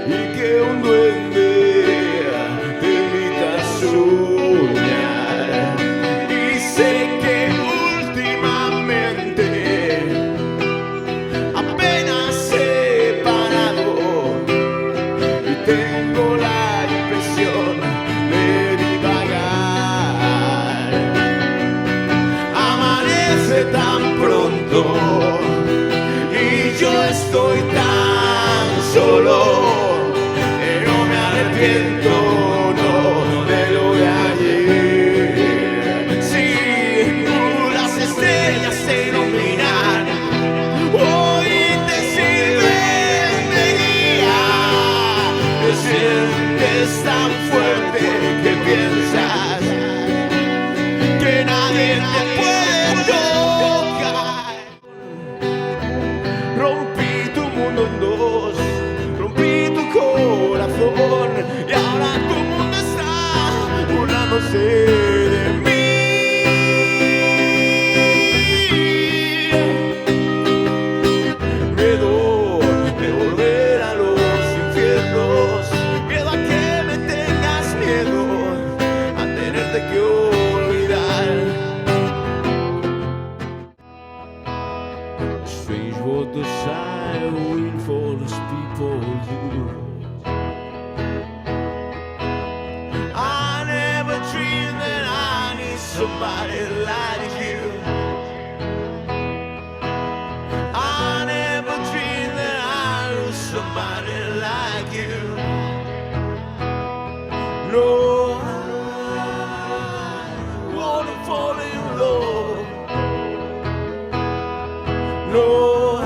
y que un duende te invita a soñar. Y sé que últimamente apenas he parado y tengo la impresión de divagar. Amanece tan pronto y yo estoy tan solo que no me arrepiento, no, de lo de ayer. Si las estrellas se iluminan, hoy te sirven de guía. Te sientes tan fuerte que piensas que nadie te puede tocar. Rompí tu mundo en dos, rompí tu corazón y ahora tu mundo está burlándose de mí. Miedo de volver a los infiernos, miedo a que me tengas miedo, a tenerte que olvidar. Strange what the side windfalls people do. I never dreamed that I need somebody like you. I never dreamed that I lose somebody like you. No, I wanna fall in love. No, I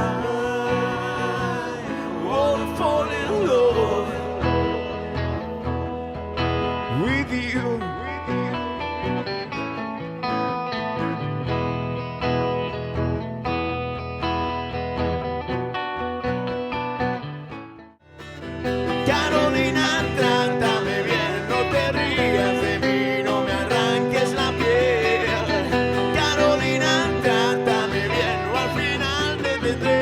wanna fall in love with you. Carolina, trátame bien, no te rías de mí, no me arranques la piel. Carolina, trátame bien, o al final te tendré